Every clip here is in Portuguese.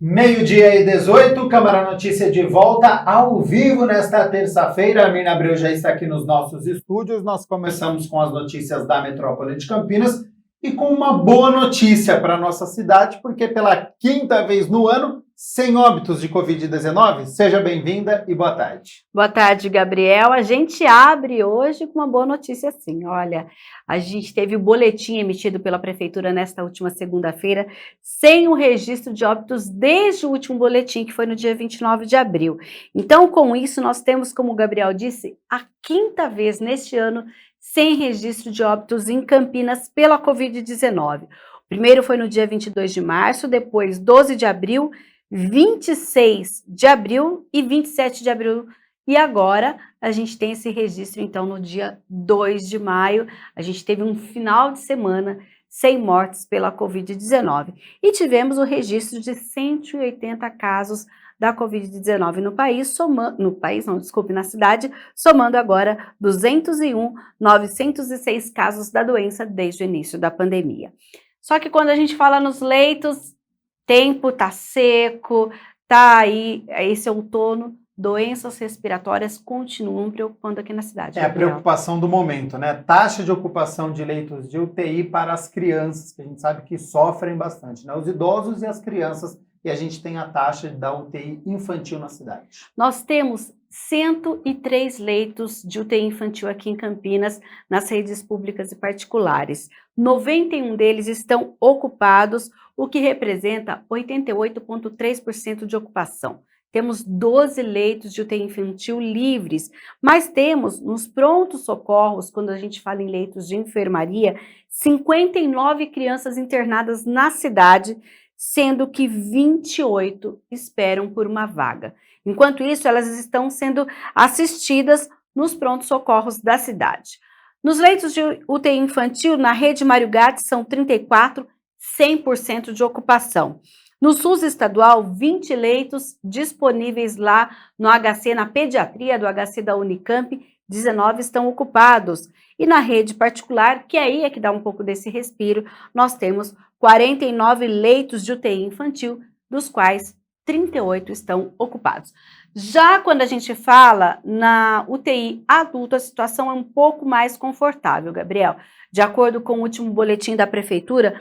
Meio-dia e 18, Câmara Notícia de volta ao vivo nesta terça-feira. A Mirna Abreu já está aqui nos nossos estúdios. Nós começamos com as notícias da metrópole de Campinas e com uma boa notícia para a nossa cidade, porque pela quinta vez no ano, sem óbitos de Covid-19. Seja bem-vinda e boa tarde. Boa tarde, Gabriel. A gente abre hoje com uma boa notícia, sim. Olha, a gente teve o boletim emitido pela Prefeitura nesta última segunda-feira, sem o registro de óbitos desde o último boletim, que foi no dia 29 de abril. Então, com isso, nós temos, como o Gabriel disse, a quinta vez neste ano sem registro de óbitos em Campinas pela Covid-19. O primeiro foi no dia 22 de março, depois 12 de abril, 26 de abril e 27 de abril. E agora a gente tem esse registro, então, no dia 2 de maio. A gente teve um final de semana sem mortes pela Covid-19. E tivemos o registro de 180 casos da Covid-19 na cidade, somando agora 201.906 casos da doença desde o início da pandemia. Só que quando a gente fala nos leitos, tempo tá seco, tá aí, esse outono, doenças respiratórias continuam preocupando aqui na cidade. É a preocupação do momento, né? Taxa de ocupação de leitos de UTI para as crianças, que a gente sabe que sofrem bastante, né? Os idosos e as crianças, e a gente tem a taxa da UTI infantil na cidade. Nós temos 103 leitos de UTI infantil aqui em Campinas, nas redes públicas e particulares. 91 deles estão ocupados, o que representa 88,3% de ocupação. Temos 12 leitos de UTI infantil livres, mas temos nos prontos socorros, quando a gente fala em leitos de enfermaria, 59 crianças internadas na cidade, sendo que 28 esperam por uma vaga. Enquanto isso, elas estão sendo assistidas nos prontos-socorros da cidade. Nos leitos de UTI infantil, na rede Mário Gatti, são 34, 100% de ocupação. No SUS estadual, 20 leitos disponíveis lá no HC, na pediatria do HC da Unicamp, 19 estão ocupados. E na rede particular, que aí é que dá um pouco desse respiro, nós temos 49 leitos de UTI infantil, dos quais 38 estão ocupados. Já quando a gente fala na UTI adulto, a situação é um pouco mais confortável, Gabriel. De acordo com o último boletim da Prefeitura,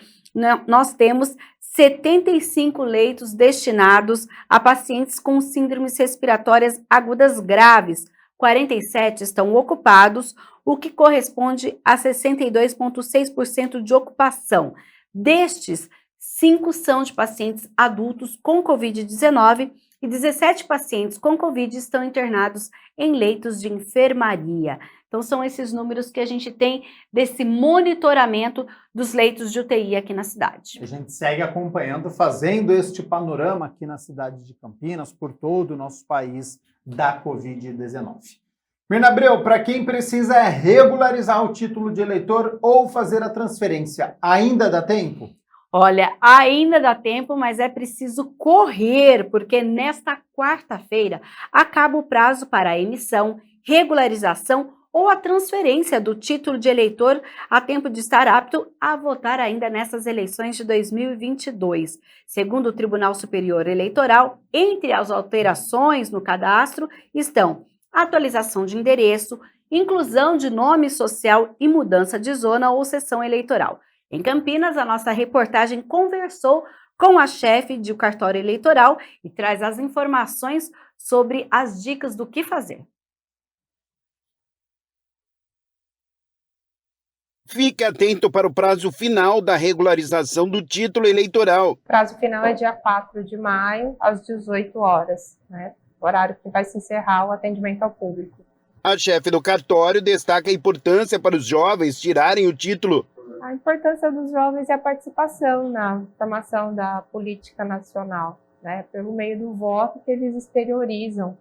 nós temos 75 leitos destinados a pacientes com síndromes respiratórias agudas graves. 47 estão ocupados, o que corresponde a 62,6% de ocupação. Destes, 5 são de pacientes adultos com Covid-19 e 17 pacientes com Covid estão internados em leitos de enfermaria. Então, são esses números que a gente tem desse monitoramento dos leitos de UTI aqui na cidade. A gente segue acompanhando, fazendo este panorama aqui na cidade de Campinas, por todo o nosso país, da Covid-19. Mirna Abreu, para quem precisa regularizar o título de eleitor ou fazer a transferência, ainda dá tempo? Olha, ainda dá tempo, mas é preciso correr, porque nesta quarta-feira acaba o prazo para a emissão, regularização ou a transferência do título de eleitor a tempo de estar apto a votar ainda nessas eleições de 2022. Segundo o Tribunal Superior Eleitoral, entre as alterações no cadastro estão atualização de endereço, inclusão de nome social e mudança de zona ou seção eleitoral. Em Campinas, a nossa reportagem conversou com a chefe do cartório eleitoral e traz as informações sobre as dicas do que fazer. Fique atento para o prazo final da regularização do título eleitoral. O prazo final é dia 4 de maio, às 18 horas, né? Horário que vai se encerrar o atendimento ao público. A chefe do cartório destaca a importância para os jovens tirarem o título. A importância dos jovens é a participação na formação da política nacional, né? Pelo meio do voto que eles exteriorizam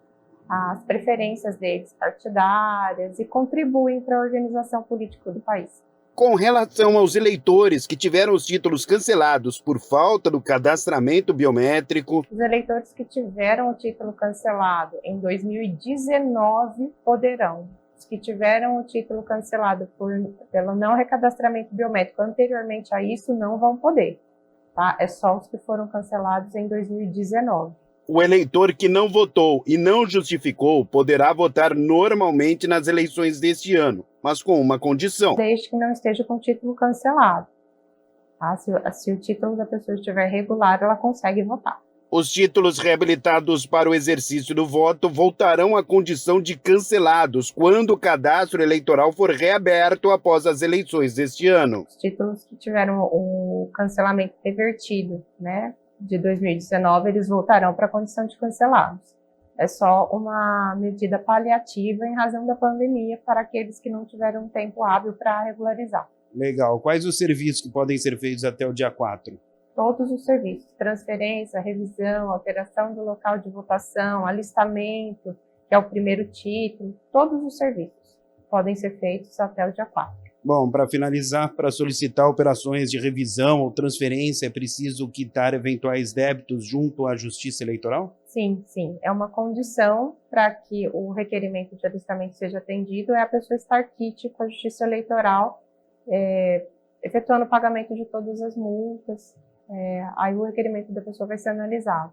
as preferências deles partidárias e contribuem para a organização política do país. Com relação aos eleitores que tiveram os títulos cancelados por falta do cadastramento biométrico, os eleitores que tiveram o título cancelado em 2019 poderão. Os que tiveram o título cancelado pelo não recadastramento biométrico anteriormente a isso não vão poder. tá? É só os que foram cancelados em 2019. O eleitor que não votou e não justificou poderá votar normalmente nas eleições deste ano, mas com uma condição. Desde que não esteja com o título cancelado. Tá? Se o título da pessoa estiver regular, ela consegue votar. Os títulos reabilitados para o exercício do voto voltarão à condição de cancelados quando o cadastro eleitoral for reaberto após as eleições deste ano. Os títulos que tiveram o cancelamento revertido, né, de 2019, eles voltarão para a condição de cancelados. É só uma medida paliativa em razão da pandemia para aqueles que não tiveram tempo hábil para regularizar. Legal. Quais os serviços que podem ser feitos até o dia 4? Todos os serviços, transferência, revisão, alteração do local de votação, alistamento, que é o primeiro título, todos os serviços podem ser feitos até o dia 4. Bom, para finalizar, para solicitar operações de revisão ou transferência, é preciso quitar eventuais débitos junto à Justiça Eleitoral? Sim, sim. É uma condição para que o requerimento de alistamento seja atendido, é a pessoa estar quite com a Justiça Eleitoral, efetuando o pagamento de todas as multas. Aí o requerimento da pessoa vai ser analisado.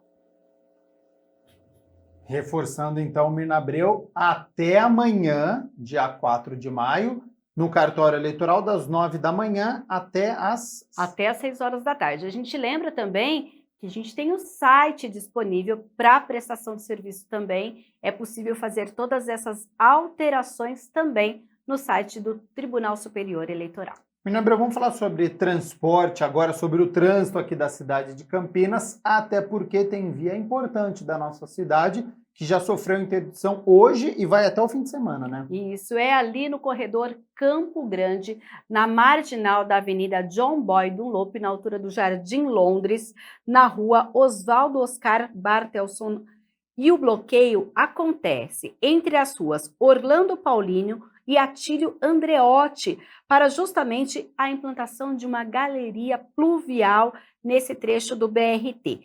Reforçando então, Mirna Abreu, até amanhã, dia 4 de maio, no cartório eleitoral, das 9 da manhã até às 6 horas da tarde. A gente lembra também que a gente tem o site disponível para prestação de serviço também. É possível fazer todas essas alterações também no site do Tribunal Superior Eleitoral. Mirna Abreu, vamos falar sobre transporte agora, sobre o trânsito aqui da cidade de Campinas, até porque tem via importante da nossa cidade que já sofreu interdição hoje e vai até o fim de semana, né? Isso, é ali no corredor Campo Grande, na marginal da Avenida John Boy Dunlop, na altura do Jardim Londres, na rua Oswaldo Oscar Bartelson. E o bloqueio acontece entre as ruas Orlando Paulino e Atílio Andreotti, para justamente a implantação de uma galeria pluvial nesse trecho do BRT.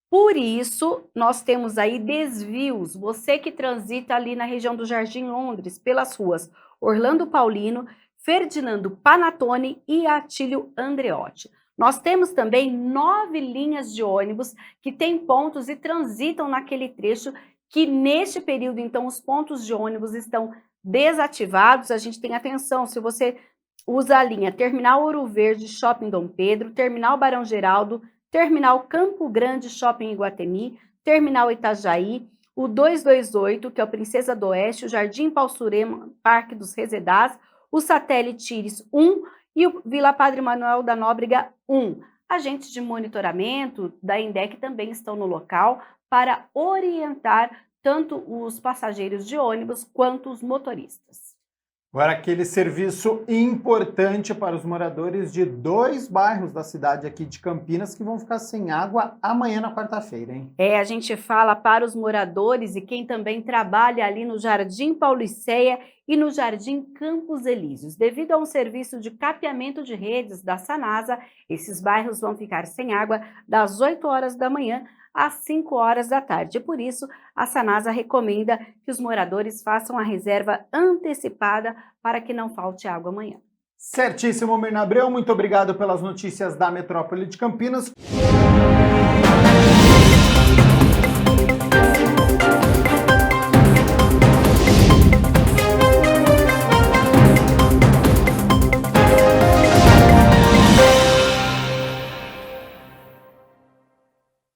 Por isso, nós temos aí desvios. Você que transita ali na região do Jardim Londres, pelas ruas Orlando Paulino, Ferdinando Panattoni e Atílio Andreotti. Nós temos também 9 linhas de ônibus que têm pontos e transitam naquele trecho, que neste período, então, os pontos de ônibus estão desativados. A gente tem atenção, se você usa a linha Terminal Ouro Verde, Shopping Dom Pedro, Terminal Barão Geraldo, Terminal Campo Grande, Shopping Iguatemi, Terminal Itajaí, o 228, que é o Princesa do Oeste, o Jardim Paulsurema, Parque dos Resedás, o Satélite Íris 1 e o Vila Padre Manuel da Nóbrega 1. Agentes de monitoramento da INDEC também estão no local para orientar tanto os passageiros de ônibus quanto os motoristas. Agora, aquele serviço importante para os moradores de 2 bairros da cidade aqui de Campinas que vão ficar sem água amanhã na quarta-feira, hein? A gente fala para os moradores e quem também trabalha ali no Jardim Pauliceia e no Jardim Campos Elíseos. Devido a um serviço de capeamento de redes da Sanasa, esses bairros vão ficar sem água das 8 horas da manhã às 5 horas da tarde. Por isso, a Sanasa recomenda que os moradores façam a reserva antecipada para que não falte água amanhã. Certíssimo, Mirna Abreu. Muito obrigado pelas notícias da Metrópole de Campinas.